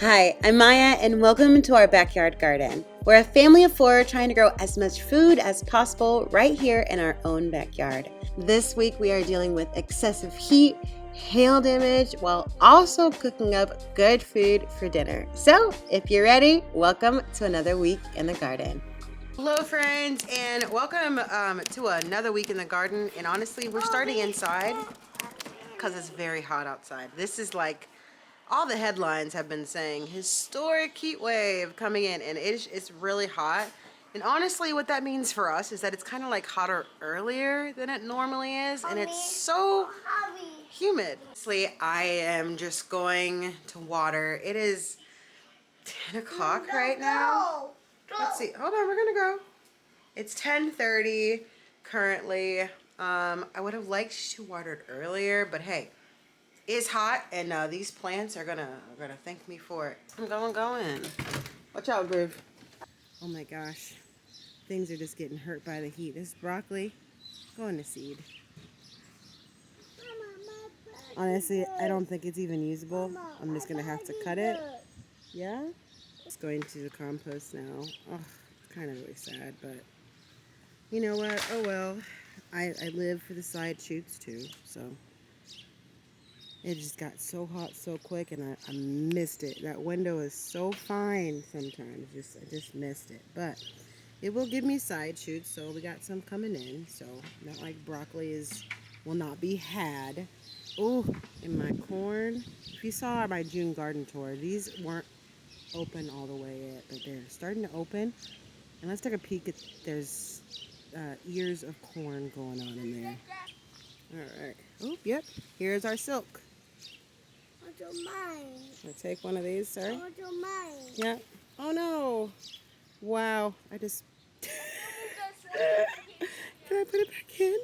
Hi, I'm Maya, and welcome to our backyard garden. We're a family of four trying to grow as much food as possible right here in our own backyard. This week we are dealing with excessive heat, hail damage, while also cooking up good food for dinner. So, if you're ready, welcome to another week in the garden. Hello friends, and welcome to another week in the garden. And honestly, we're starting inside because it's very hot outside. This is like all the headlines have been saying historic heat wave coming in, and it's really hot. And honestly, what that means for us is that it's kind of like hotter earlier than it normally is, and it's so humid. Honestly, I am just going to water. It is 10 o'clock right now. Let's see. Hold on, we're gonna go. It's 10:30 currently. I would have liked to water it earlier, but hey, it's hot, and these plants are gonna thank me for it. I'm going. Watch out, Groove. Oh my gosh, things are just getting hurt by the heat. This broccoli going to seed. Honestly, I don't think it's even usable. I'm just gonna have to cut it. Yeah, it's going to the compost now. Oh, it's kind of really sad, but you know what? Oh well. I live for the side shoots too, so. It just got so hot so quick, and I missed it. That window is so fine sometimes. I just missed it. But it will give me side shoots, so we got some coming in. So not like broccoli will not be had. Oh, and my corn. If you saw my June garden tour, these weren't open all the way yet, but they're starting to open. And let's take a peek at there's ears of corn going on in there. All right. Oh, yep. Here's our silk. Mine. I'll take one of these, sir. Mine. Yeah. Oh no. Wow. I just. Can I put it back in?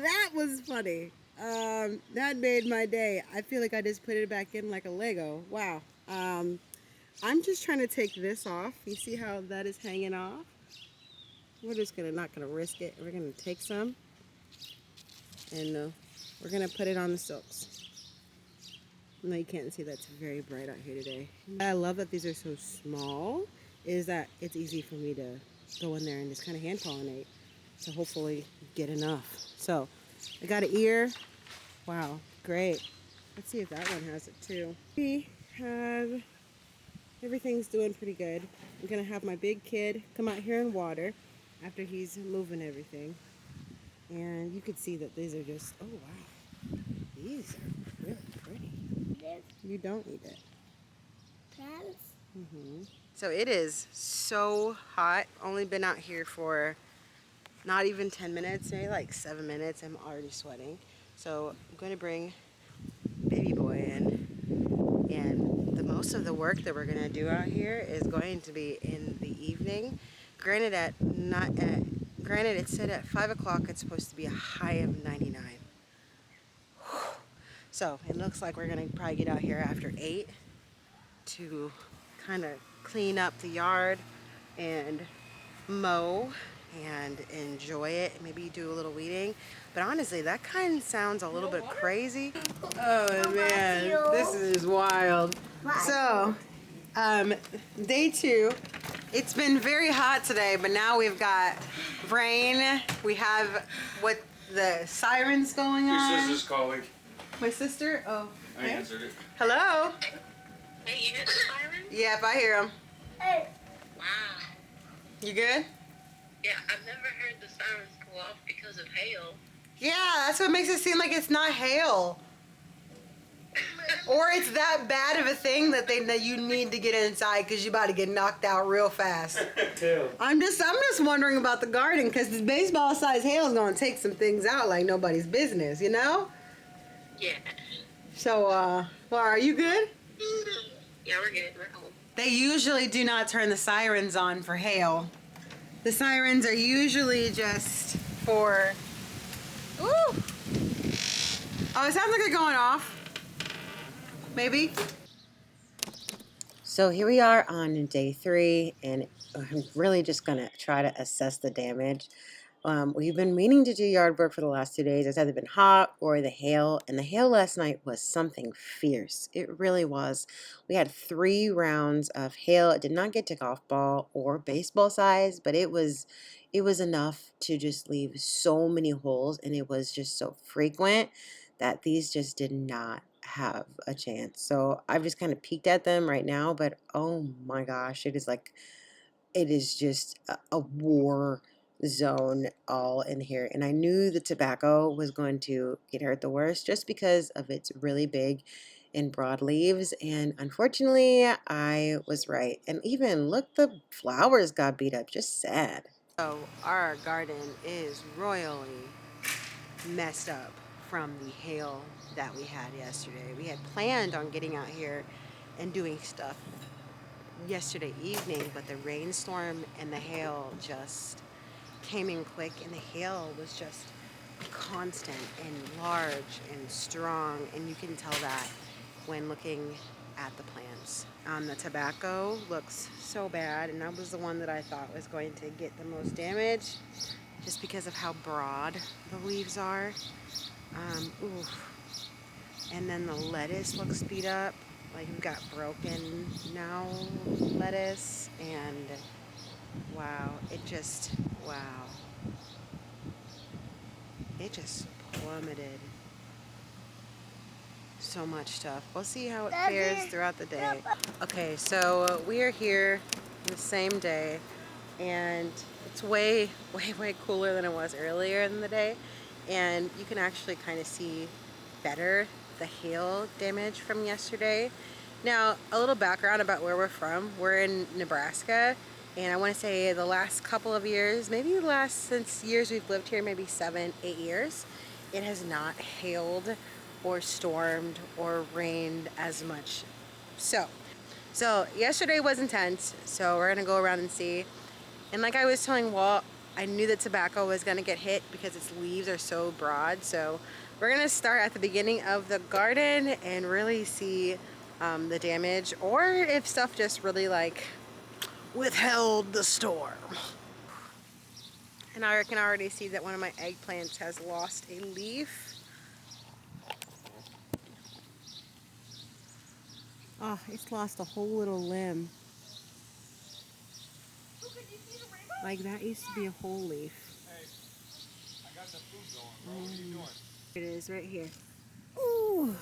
That was funny. That made my day. I feel like I just put it back in like a Lego. Wow. I'm just trying to take this off. You see how that is hanging off? We're just not gonna risk it. We're gonna take some. And we're gonna put it on the silks. No, you can't see. That's very bright out here today. I love that these are so small, is that it's easy for me to go in there and just kind of hand pollinate to hopefully get enough. So I got an ear. Wow, great. Let's see if that one has it too. We have, everything's doing pretty good. I'm gonna have my big kid come out here and water after he's moving everything. And you could see that these are just, oh wow, these are really pretty. You don't need it. So it is so hot. Only been out here for not even 10 minutes, maybe like 7 minutes. I'm already sweating. So I'm going to bring baby boy in. And the most of the work that we're going to do out here is going to be in the evening. Granted, it said at 5 o'clock it's supposed to be a high of 99. So it looks like we're going to probably get out here after 8 to kind of clean up the yard and mow and enjoy it. Maybe do a little weeding. But honestly, that kind of sounds a little bit crazy. Oh man, this is wild. So, day 2. It's been very hot today, but now we've got rain. We have the sirens going on. Your sister's calling. My sister? Oh. I answered it. Hello? Hey, you hear the siren? Yep, I hear them. Hey. Wow. You good? Yeah, I've never heard the sirens go off because of hail. Yeah, that's what makes it seem like it's not hail. Or it's that bad of a thing that you need to get inside because you're about to get knocked out real fast. I'm just wondering about the garden because this baseball-sized hail is going to take some things out like nobody's business, you know? Yeah. So, well, are you good? Yeah, we're good. We're home. They usually do not turn the sirens on for hail. The sirens are usually just for... Ooh! Oh, it sounds like they're going off. Maybe. So here we are on day 3, and I'm really just going to try to assess the damage. We've been meaning to do yard work for the last 2 days. It's either been hot or the hail, and the hail last night was something fierce. It really was. We had 3 rounds of hail. It did not get to golf ball or baseball size, but it was enough to just leave so many holes, and it was just so frequent that these just did not have a chance. So I've just kind of peeked at them right now, but oh my gosh, it is just a war zone all in here. And I knew the tobacco was going to get hurt the worst just because of its really big and broad leaves. And unfortunately, I was right. And even look, the flowers got beat up. Just sad. So our garden is royally messed up from the hail that we had yesterday. We had planned on getting out here and doing stuff yesterday evening, but the rainstorm and the hail just came in quick, and the hail was just constant and large and strong, and you can tell that when looking at the plants. The tobacco looks so bad, and that was the one that I thought was going to get the most damage just because of how broad the leaves are. And then the lettuce looks beat up. Like we've got broken now lettuce, and wow, wow. It just plummeted. So much stuff. We'll see how it fares throughout the day. Okay, so we are here the same day, and it's way, way, way cooler than it was earlier in the day, and you can actually kind of see better the hail damage from yesterday. Now, a little background about where we're from. We're in Nebraska, and I want to say the last couple of years, maybe since years we've lived here, maybe 7, 8 years, it has not hailed or stormed or rained as much. So yesterday was intense, so we're gonna go around and see. And like I was telling Walt, I knew that tobacco was gonna get hit because its leaves are so broad. So we're gonna start at the beginning of the garden and really see the damage, or if stuff just really like withheld the storm. And I can already see that one of my eggplants has lost a leaf. Oh, it's lost a whole little limb. Like that used to be a whole leaf. Hey, I got the food going, bro. What are you doing? It is right here. Ooh,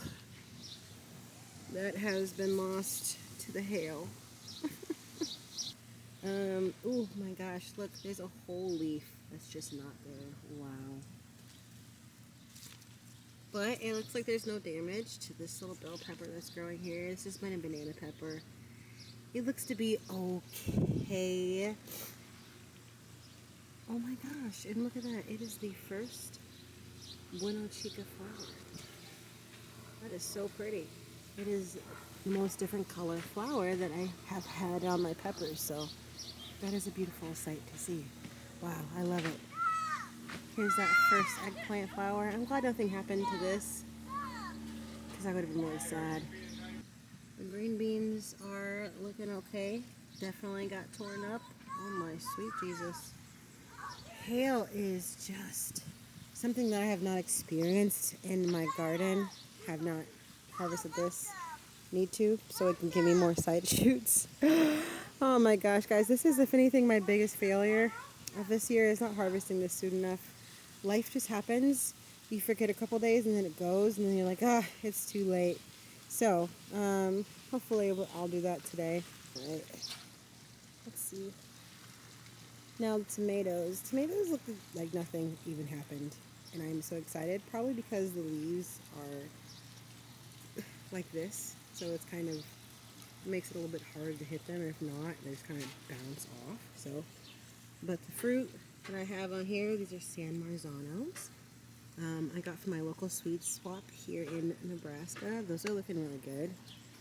that has been lost to the hail. Oh my gosh, look, there's a whole leaf that's just not there. Wow. But it looks like there's no damage to this little bell pepper that's growing here. This is my banana pepper. It looks to be okay. Oh my gosh, and look at that. It is the first Bueno Chica flower. That is so pretty. It is the most different color flower that I have had on my peppers, so that is a beautiful sight to see. Wow, I love it. Here's that first eggplant flower. I'm glad nothing happened to this, because I would have been really sad. The green beans are looking okay. Definitely got torn up. Oh my sweet Jesus. Hail is just something that I have not experienced in my garden. Have not harvested this. Need to, so it can give me more side shoots. Oh my gosh, guys, this is, if anything, my biggest failure of this year is not harvesting this soon enough. Life just happens. You forget a couple days and then it goes, and then you're like, it's too late. So, hopefully I'll do that today. All right. Let's see. Now the tomatoes. Tomatoes look like nothing even happened, and I'm so excited. Probably because the leaves are like this, so it's kind of makes it a little bit harder to hit them. If not, they just kind of bounce off. So, but the fruit that I have on here, these are San Marzanos. I got from my local sweet swap here in Nebraska. Those are looking really good,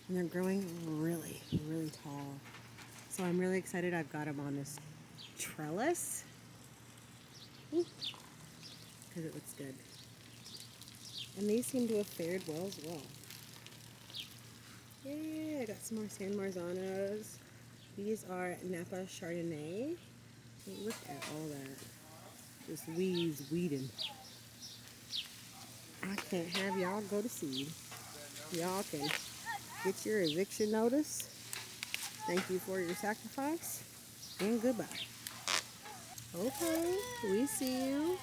and they're growing really, really tall. So I'm really excited. I've got them on this trellis because it looks good. And these seem to have fared well as well. Yeah, I got some more San Marzanos. These are Napa Chardonnay. Look at all that. This weed's weeding. I can't have y'all go to seed. Y'all can get your eviction notice. Thank you for your sacrifice. And goodbye. Okay, we see you.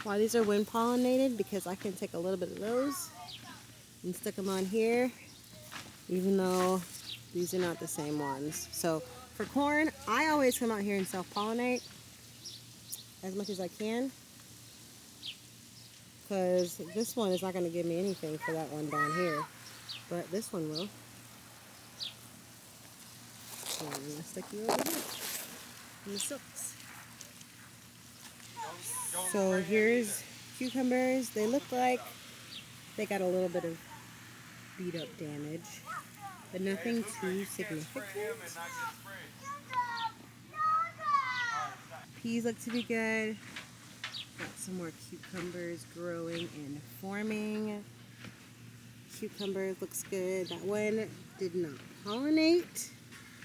Why these are wind pollinated? Because I can take a little bit of those and stick them on here, even though these are not the same ones. So for corn, I always come out here and self-pollinate as much as I can, because this one is not going to give me anything for that one down here, but this one will. So I'm going to stick you over here in the silks. So here's cucumbers. They look like they got a little bit of beat up damage, but nothing too significant. Peas look to be good. Got some more cucumbers growing and forming. Cucumber looks good. That one did not pollinate,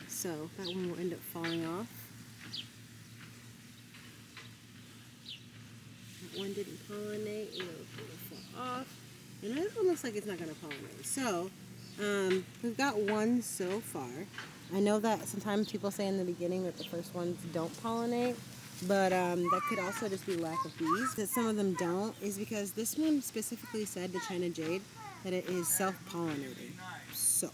so that one will end up falling off. That one didn't pollinate, and it'll fall off. And it looks like it's not going to pollinate. So, we've got one so far. I know that sometimes people say in the beginning that the first ones don't pollinate, but that could also just be lack of bees. That some of them don't is because this one specifically said, the China Jade, that it is self-pollinating. So,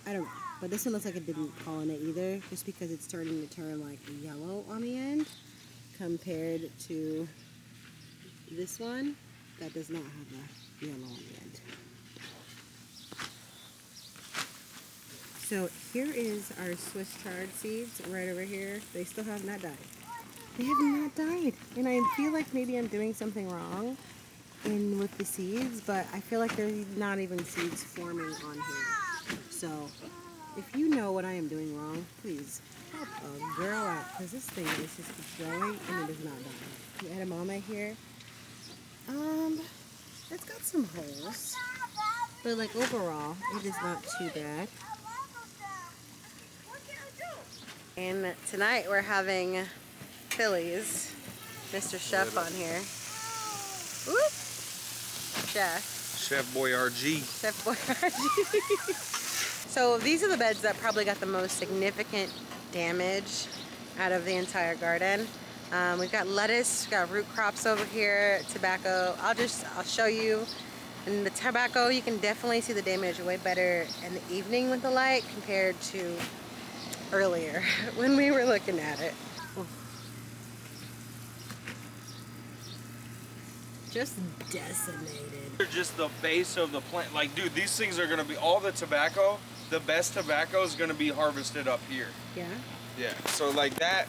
I don't know. But this one looks like it didn't pollinate either, just because it's starting to turn like yellow on the end compared to this one that does not have the yellow on the end. So here is our Swiss chard seeds right over here. They still have not died. They have not died. And I feel like maybe I'm doing something wrong with the seeds, but I feel like there's not even seeds forming on here. So if you know what I am doing wrong, please help a girl out, because this thing is just keeps growing and it is not dying. The edamame here, it's got some holes, but like overall, it is not too bad. And tonight we're having Phillies. Mr. Chef on here. Whoop! Chef Boyardee. Chef Boyardee. So these are the beds that probably got the most significant damage out of the entire garden. We've got lettuce, we've got root crops over here, tobacco. I'll show you. And the tobacco, you can definitely see the damage way better in the evening with the light compared to earlier when we were looking at it. Just decimated. They're just the base of the plant. Like, dude, these things are gonna be all the tobacco. The best tobacco is gonna be harvested up here. Yeah. Yeah. So like that,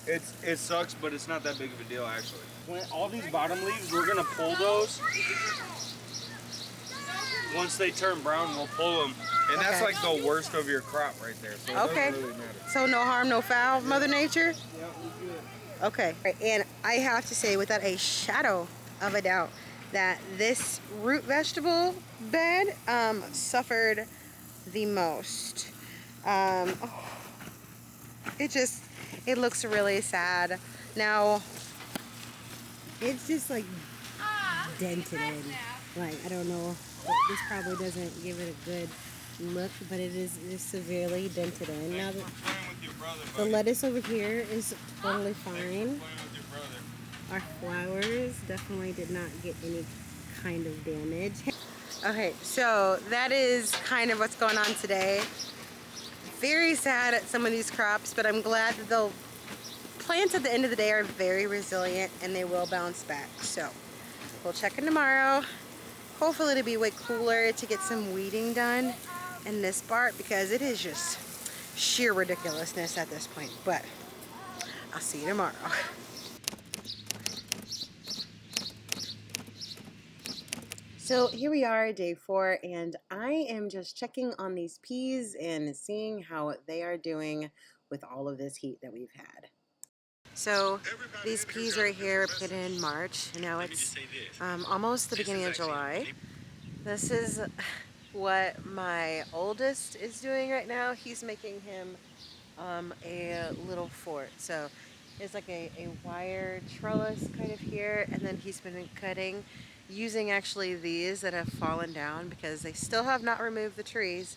it sucks, but it's not that big of a deal actually. When all these bottom leaves, we're gonna pull those. Once they turn brown, we'll pull them, and that's like the worst of your crop right there. So it doesn't really matter. So no harm, no foul, Mother Nature. Yeah, we're good. Okay. And I have to say, without a shadow of a doubt, that this root vegetable bed suffered the most. It looks really sad. Now, it's just like dented in. Like, I don't know, this probably doesn't give it a good look, but it is just severely dented in. Now, the lettuce over here is totally fine. Our flowers definitely did not get any kind of damage. Okay, so that is kind of what's going on today. Very sad at some of these crops, but I'm glad that the plants at the end of the day are very resilient and they will bounce back. So we'll check in tomorrow. Hopefully it'll be way cooler to get some weeding done in this part, because it is just sheer ridiculousness at this point. But I'll see you tomorrow. So here we are, day 4, and I am just checking on these peas and seeing how they are doing with all of this heat that we've had. So these peas right here were planted in March, and now it's almost the beginning of July. This is what my oldest is doing right now. He's making him a little fort. So it's like a wire trellis kind of here, and then he's been cutting using actually these that have fallen down because they still have not removed the trees,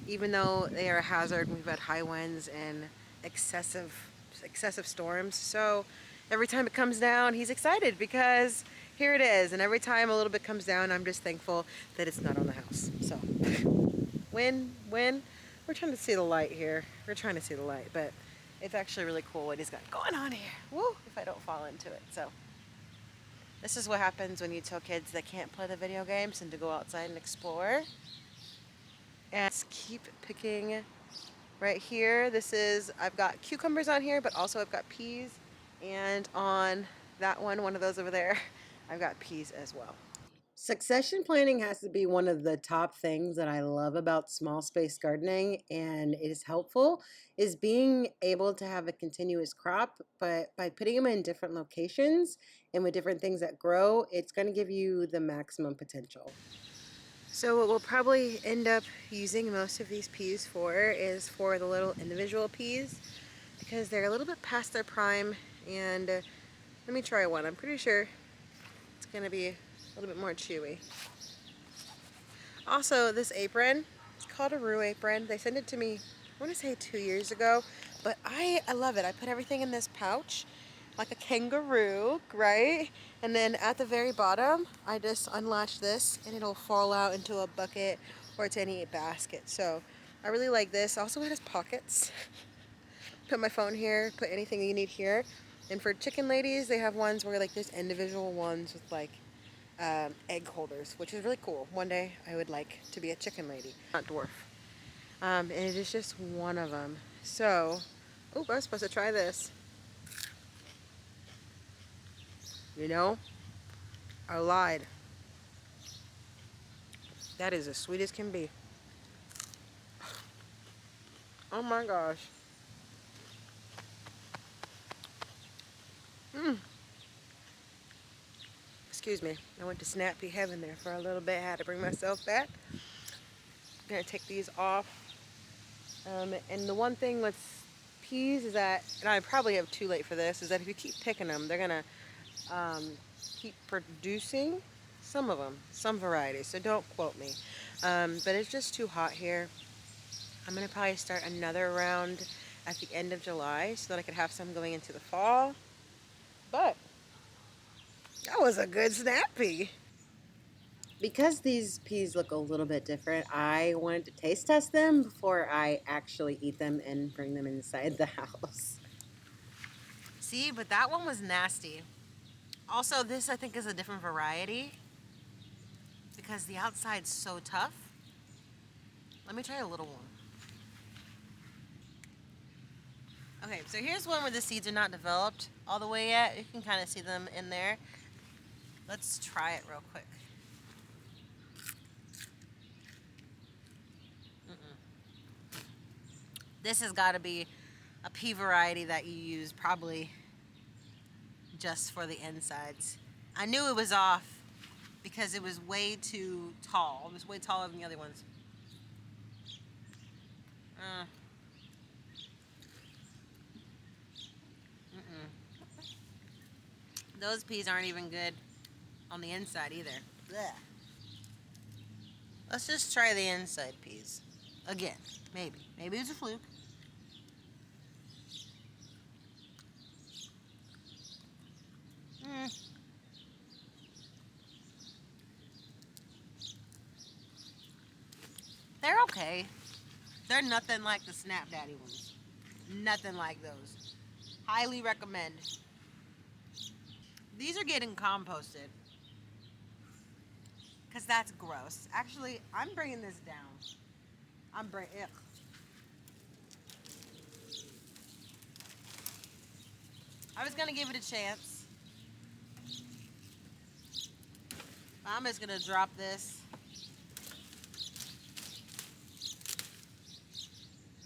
even though they are a hazard. We've had high winds and excessive storms. So every time it comes down, he's excited because here it is. And every time a little bit comes down, I'm just thankful that it's not on the house. So win. We're trying to see the light here. We're trying to see the light, but it's actually really cool what he's got going on here. Woo, if I don't fall into it. So this is what happens when you tell kids they can't play the video games and to go outside and explore. And let's keep picking right here. I've got cucumbers on here, but also I've got peas. And on that one of those over there, I've got peas as well. Succession planning has to be one of the top things that I love about small space gardening, and it is helpful, is being able to have a continuous crop, but by putting them in different locations and with different things that grow, it's going to give you the maximum potential. So what we'll probably end up using most of these peas for is for the little individual peas, because they're a little bit past their prime. And let me try one. I'm pretty sure it's going to be a little bit more chewy. Also, this apron, it's called a Rue apron. They sent it to me, I want to say 2 years ago, but I love it. I put everything in this pouch like a kangaroo, right? And then at the very bottom, I just unlatch this and it'll fall out into a bucket or to any basket. So I really like this. Also, it has pockets. Put my phone here, put anything you need here. And for chicken ladies, they have ones where like there's individual ones with like egg holders, which is really cool. One day I would like to be a chicken lady, not dwarf. And it is just one of them. So, oh, I was supposed to try this. You know, I lied. That is as sweet as can be. Oh my gosh. Excuse me. I went to snappy heaven there for a little bit. I had to bring myself back. I'm gonna take these off. And the one thing with peas is that, and I probably am too late for this, is that if you keep picking them, they're gonna keep producing. Some of them, some varieties, so don't quote me. But it's just too hot here. I'm gonna probably start another round at the end of July so that I could have some going into the fall. But that was a good snappy. Because these peas look a little bit different, I wanted to taste test them before I actually eat them and bring them inside the house. See, but that one was nasty. Also, this I think is a different variety because the outside's so tough. Let me try a little one. Okay, so here's one where the seeds are not developed all the way yet. You can kind of see them in there. Let's try it real quick. This has got to be a pea variety that you use probably just for the insides. I knew it was off because it was way too tall. It was way taller than the other ones. Those peas aren't even good on the inside either. Blech. Let's just try the inside peas. Again, maybe. Maybe it's a fluke. They're okay. They're nothing like the Snap Daddy ones. Nothing like those. Highly recommend. These are getting composted. Because that's gross. Actually, I'm bringing this down. Ugh. I was going to give it a chance. I'm just going to drop this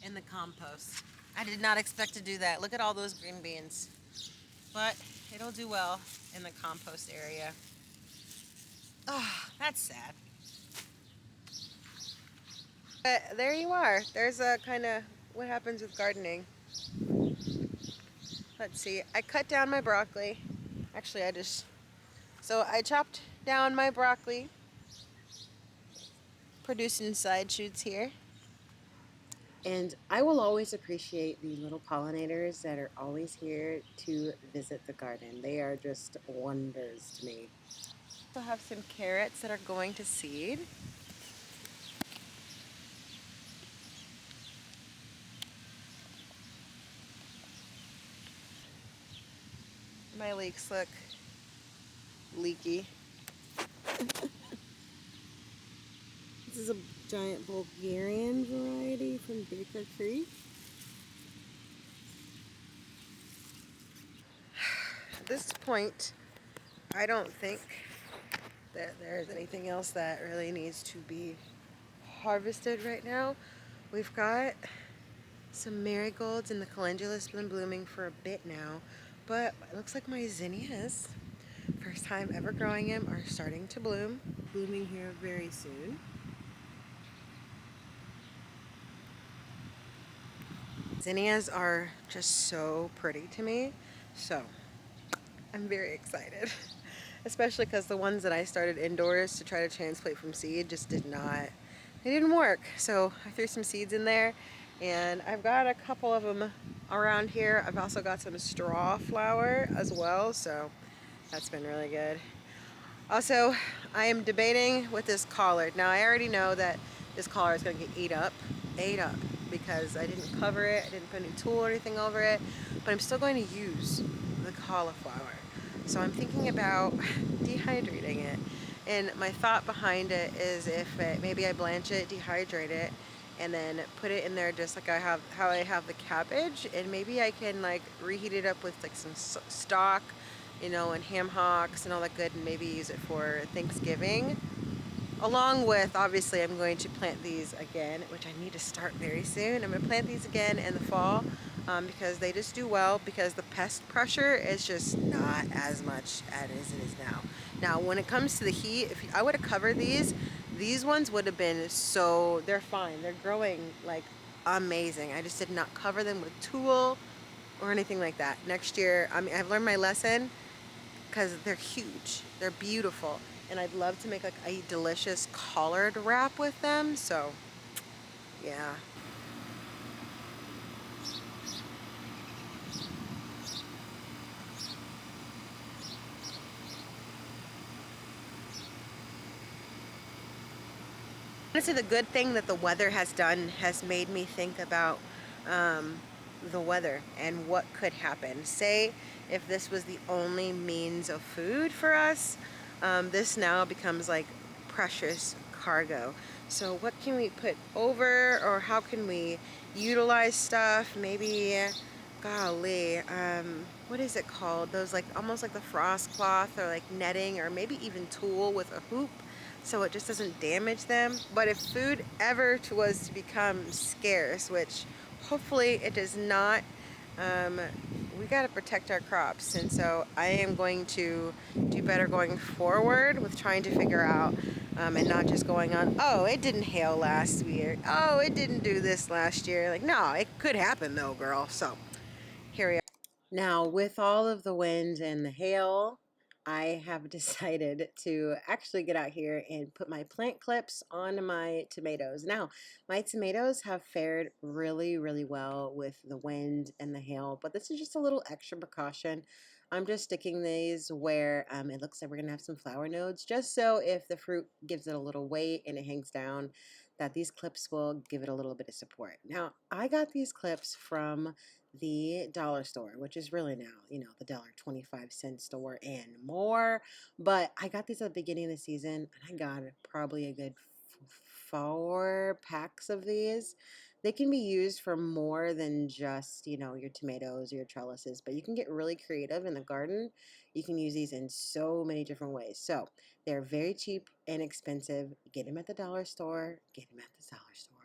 in the compost. I did not expect to do that. Look at all those green beans. But it'll do well in the compost area. Oh, that's sad. But there you are. There's a kind of what happens with gardening. Let's see. I cut down my broccoli. Actually, so I chopped down my broccoli, producing side shoots here. And I will always appreciate the little pollinators that are always here to visit the garden. They are just wonders to me. So I have some carrots that are going to seed. My leeks look leaky. This is a giant Bulgarian variety from Baker Creek. At this point, I don't think that there's anything else that really needs to be harvested right now. We've got some marigolds and the calendulas been blooming for a bit now, but it looks like my zinnias, first time ever growing them, are starting to bloom. Blooming here very soon. Zinnias are just so pretty to me, so I'm very excited. Especially because the ones that I started indoors to try to transplant from seed just they didn't work. So I threw some seeds in there, and I've got a couple of them around here. I've also got some straw flower as well, so that's been really good. Also, I am debating with this collard. Now I already know that this collard is going to get ate up, because I didn't cover it, I didn't put any tool or anything over it, but I'm still going to use the cauliflower. So I'm thinking about dehydrating it. And my thought behind it is maybe I blanch it, dehydrate it, and then put it in there just like how I have the cabbage, and maybe I can like reheat it up with like some stock, and ham hocks and all that good, and maybe use it for Thanksgiving. Along with, obviously, I'm going to plant these again, which I need to start very soon. I'm going to plant these again in the fall because they just do well, because the pest pressure is just not as much as it is now. Now, when it comes to the heat, if I would have covered these ones would have been they're fine. They're growing like amazing. I just did not cover them with tool or anything like that. Next year, I've learned my lesson, because they're huge, they're beautiful, and I'd love to make like a delicious collard wrap with them. So yeah. Honestly, the good thing that the weather has done has made me think about the weather and what could happen. Say if this was the only means of food for us, this now becomes like precious cargo. So what can we put over, or how can we utilize stuff? Maybe, golly, what is it called? Those like almost like the frost cloth, or like netting, or maybe even tulle with a hoop, so it just doesn't damage them. But if food ever was to become scarce, which hopefully it does not, we got to protect our crops. And so I am going to do better going forward with trying to figure out, and not just going on, oh, it didn't hail last year, oh, it didn't do this last year. Like, no, it could happen though, girl. So here we are. Now, with all of the wind and the hail, I have decided to actually get out here and put my plant clips on my tomatoes. Now, my tomatoes have fared really, really well with the wind and the hail, but this is just a little extra precaution. I'm just sticking these where it looks like we're going to have some flower nodes, just so if the fruit gives it a little weight and it hangs down, that these clips will give it a little bit of support. Now, I got these clips from the dollar store, which is really now, the $1.25 store and more. But I got these at the beginning of the season, and I got probably a good 4 packs of these. They can be used for more than just, your tomatoes or your trellises, but you can get really creative in the garden. You can use these in so many different ways. So they're very cheap and inexpensive. Get them at the dollar store. Get them at the dollar store.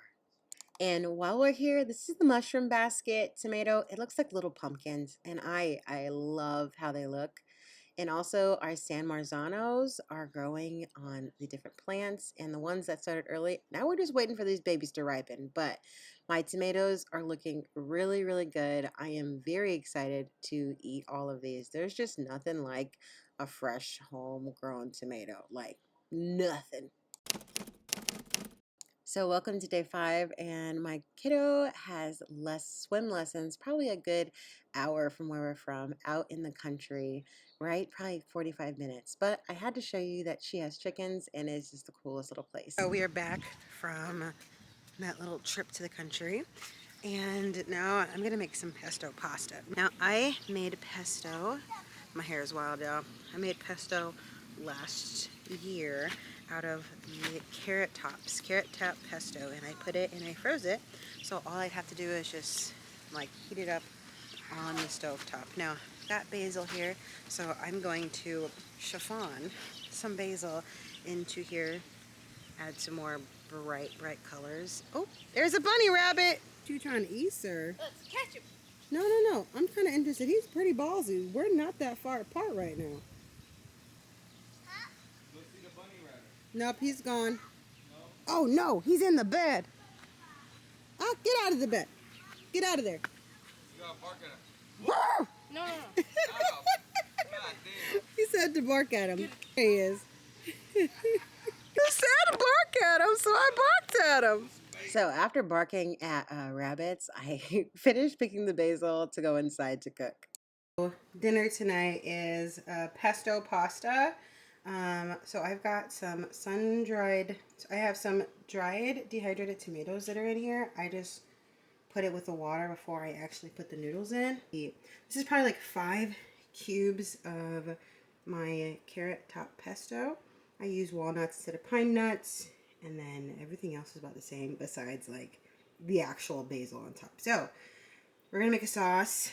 And while we're here, this is the mushroom basket tomato. It looks like little pumpkins, and I love how they look. And also our San Marzanos are growing on the different plants, and the ones that started early, now we're just waiting for these babies to ripen. But my tomatoes are looking really, really good. I am very excited to eat all of these. There's just nothing like a fresh homegrown tomato, like nothing. So welcome to day 5, and my kiddo has swim lessons, probably a good hour from where we're from, out in the country, right? Probably 45 minutes. But I had to show you that she has chickens, and it's just the coolest little place. So we are back from that little trip to the country, and now I'm gonna make some pesto pasta. Now I made pesto, my hair is wild, y'all. I made pesto last year out of the carrot top pesto, and I put it and I froze it, so all I'd have to do is just like heat it up on the stove top. Now I've got basil here, so I'm going to chiffon some basil into here, add some more bright colors. Oh, there's a bunny rabbit. What you trying to eat, sir? Let's catch him. No. I'm kind of interested. He's pretty ballsy. We're not that far apart right now. Let's see the bunny rabbit. Nope, he's gone. No? Oh no, he's in the bed. Ah, get out of the bed. Get out of there. You gotta bark at him. No. Ow. God damn. He said to bark at him. There he is. He said to bark at him, so I barked at him. So after barking at rabbits, I finished picking the basil to go inside to cook. Dinner tonight is pesto pasta. So I've got some sun-dried, I have some dried dehydrated tomatoes that are in here. I just put it with the water before I actually put the noodles in. This is probably like 5 cubes of my carrot top pesto. I use walnuts instead of pine nuts, and then everything else is about the same besides like the actual basil on top. So we're gonna make a sauce,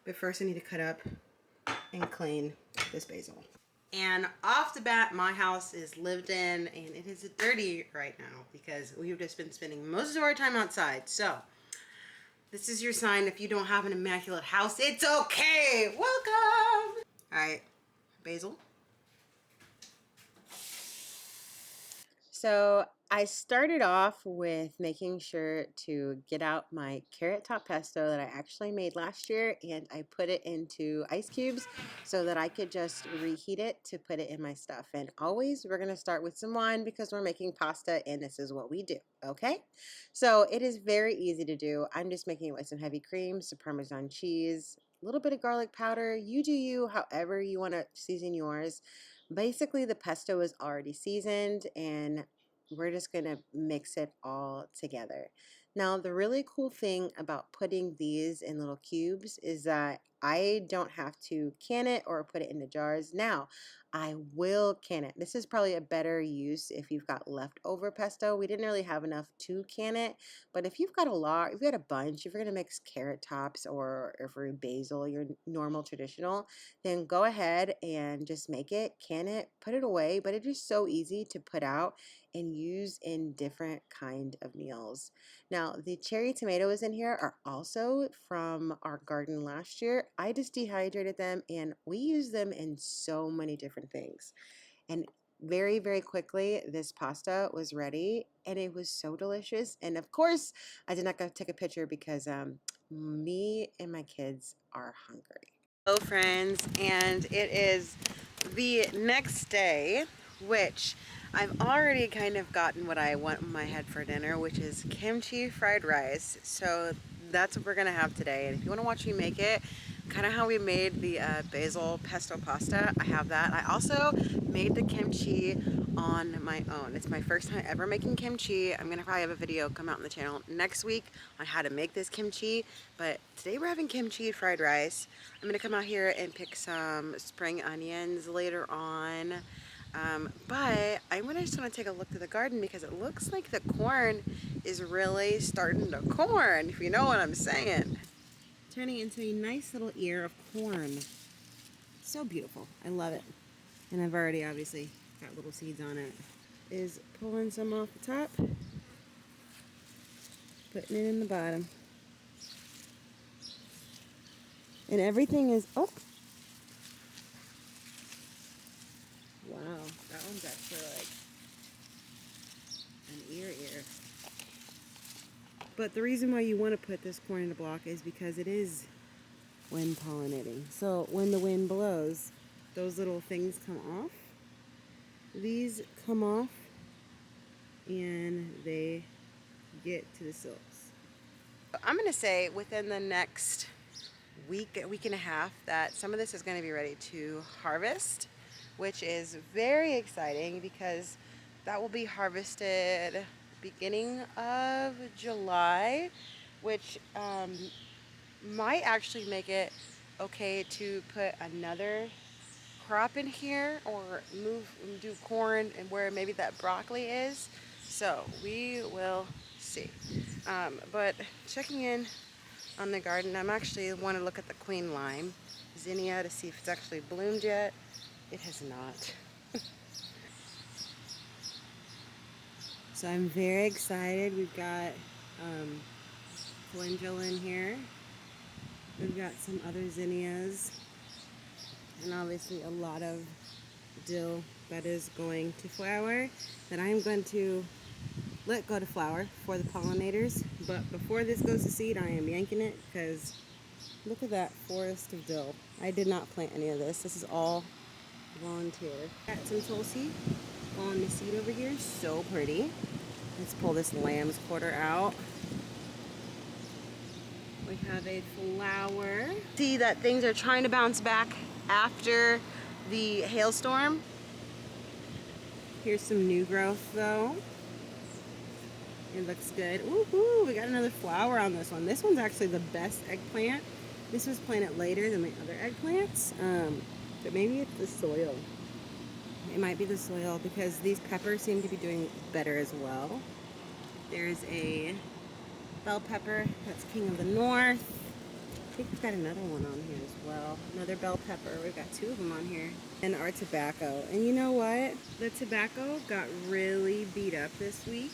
but first I need to cut up and clean this basil. And off the bat, my house is lived in, and it is dirty right now because we've just been spending most of our time outside. So this is your sign. If you don't have an immaculate house, it's okay. Welcome. All right, basil. So I started off with making sure to get out my carrot top pesto that I actually made last year, and I put it into ice cubes so that I could just reheat it to put it in my stuff. And always we're going to start with some wine because we're making pasta and this is what we do. Okay, so it is very easy to do. I'm just making it with some heavy cream, some Parmesan cheese, a little bit of garlic powder. You do you, however you want to season yours. Basically, the pesto is already seasoned, and we're just going to mix it all together. Now, the really cool thing about putting these in little cubes is that I don't have to can it or put it into jars. Now, I will can it. This is probably a better use if you've got leftover pesto. We didn't really have enough to can it, but if you've got a lot, if you've got a bunch, if you're going to mix carrot tops or for basil, your normal traditional, then go ahead and just make it, can it, put it away. But it is so easy to put out and use in different kind of meals. Now, the cherry tomatoes in here are also from our garden last year. I just dehydrated them, and we use them in so many different things. And very, very quickly, this pasta was ready, and it was so delicious. And of course, I did not go take a picture because me and my kids are hungry. Hello, friends, and it is the next day, which I've already kind of gotten what I want in my head for dinner, which is kimchi fried rice. So that's what we're gonna have today. And if you want to watch me make it, kind of how we made the basil pesto pasta, I have that. I also made the kimchi on my own. It's my first time ever making kimchi. I'm gonna probably have a video come out on the channel next week on how to make this kimchi, but today we're having kimchi fried rice. I'm gonna come out here and pick some spring onions later on. But just want to take a look at the garden because it looks like the corn is really starting to corn, if you know what I'm saying. Turning into a nice little ear of corn. So beautiful. I love it. And I've already obviously got little seeds on it. Is pulling some off the top, putting it in the bottom. And everything is, oh, for like an ear. But the reason why you want to put this corn in a block is because it is wind pollinating. So when the wind blows, those little things come off. These come off and they get to the silks. I'm going to say within the next week and a half that some of this is going to be ready to harvest, which is very exciting because that will be harvested beginning of July, which might actually make it okay to put another crop in here or do corn and where maybe that broccoli is. So we will see. But checking in on the garden, I'm actually want to look at the queen lime zinnia to see if it's actually bloomed yet. It has not. So I'm very excited. We've got calendula in here. We've got some other zinnias, and obviously a lot of dill that is going to flower that I'm going to let go to flower for the pollinators. But before this goes to seed, I am yanking it because look at that forest of dill. I did not plant any of this. This is all volunteer. Got some tulsi on the seed over here. So pretty. Let's pull this lamb's quarter out. We have a flower. See that things are trying to bounce back after the hailstorm. Here's some new growth though. It looks good. Woohoo! We got another flower on this one. This one's actually the best eggplant. This was planted later than my other eggplants. But maybe it's the soil. It might be the soil because these peppers seem to be doing better as well. There's a bell pepper, that's King of the North. I think we've got another one on here as well. Another bell pepper, we've got two of them on here. And our tobacco. And you know what? The tobacco got really beat up this week,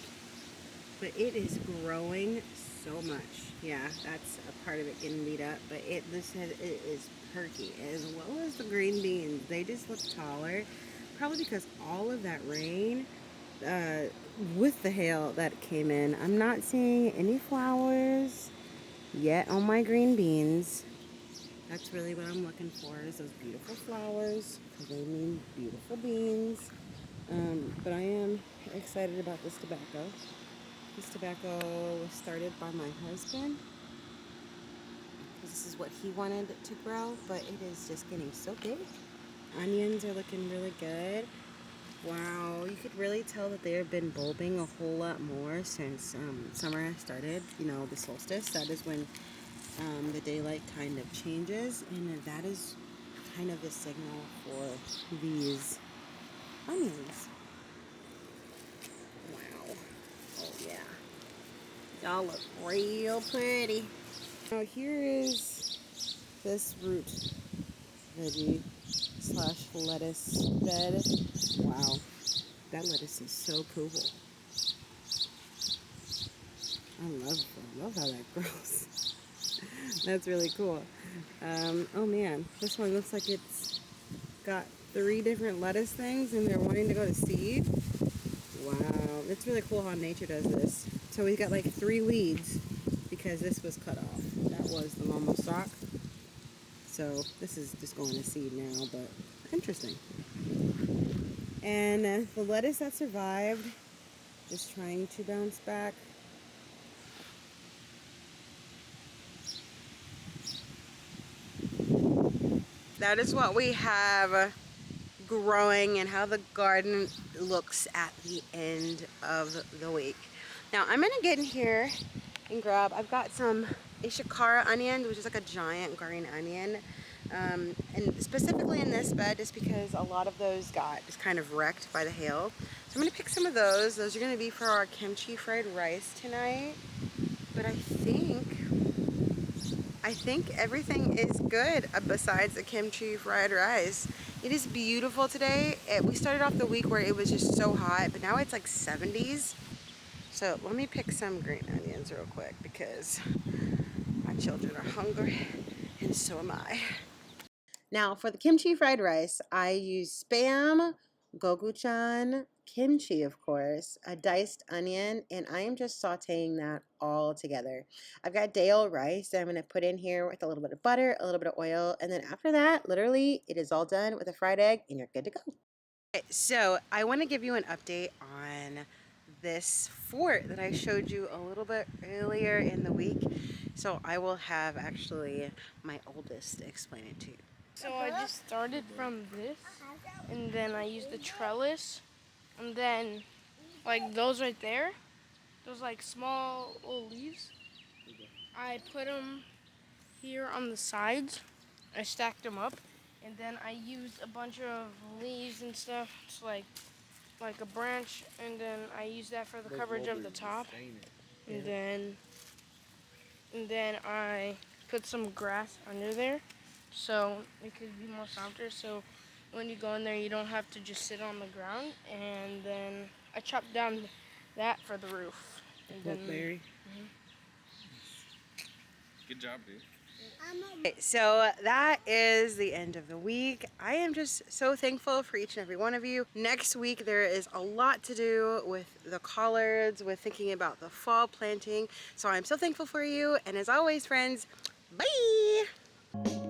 but it is growing so much. Yeah, that's a part of it getting beat up, but it is perky, as well as the green beans. They just look taller, probably because all of that rain with the hail that came in. I'm not seeing any flowers yet on my green beans. That's really what I'm looking for, is those beautiful flowers, because they mean beautiful beans. But I am excited about this tobacco. This tobacco was started by my husband. This is what he wanted to grow, but it is just getting so big. Onions are looking really good. Wow, you could really tell that they have been bulbing a whole lot more since summer has started. You know, the solstice, that is when the daylight kind of changes, and that is kind of the signal for these onions. Wow. Oh yeah. Y'all look real pretty. Now here is this root veggie / lettuce bed. Wow, that lettuce is so cool. I love how that grows. That's really cool. Oh man, this one looks like it's got 3 different lettuce things and they're wanting to go to seed. Wow, it's really cool how nature does this. So we've got like 3 weeds because this was cut off. That was the normal stalk. So this is just going to seed now, but interesting. And the lettuce that survived is trying to bounce back. That is what we have growing and how the garden looks at the end of the week. Now I'm gonna get in here and grab, I've got some Ishikara onion, which is like a giant green onion. And specifically in this bed, just because a lot of those got just kind of wrecked by the hail. So I'm gonna pick some of those. Those are gonna be for our kimchi fried rice tonight. But I think everything is good besides the kimchi fried rice. It is beautiful today. We started off the week where it was just so hot, but now it's like 70s. So let me pick some green onions real quick because my children are hungry and so am I. Now for the kimchi fried rice, I use Spam gochujang, kimchi, of course, a diced onion, and I am just sauteing that all together. I've got day-old rice that I'm going to put in here with a little bit of butter, a little bit of oil, and then after that, literally, it is all done with a fried egg, and you're good to go. Okay, so I want to give you an update on this fort that I showed you a little bit earlier in the week. So I will have actually my oldest explain it to you. So I just started from this, and then I used the trellis, and then like those right there, those like small little leaves, I put them here on the sides. I stacked them up, and then I used a bunch of leaves and stuff. It's like a branch, and then I used that for the coverage of the top, and then I put some grass under there, so it could be more softer. So when you go in there, you don't have to just sit on the ground. And then I chopped down that for the roof. And then, Good job, dude. Okay, so that is the end of the week. I am just so thankful for each and every one of you. Next week, there is a lot to do with the collards, with thinking about the fall planting. So I'm so thankful for you. And as always, friends, bye!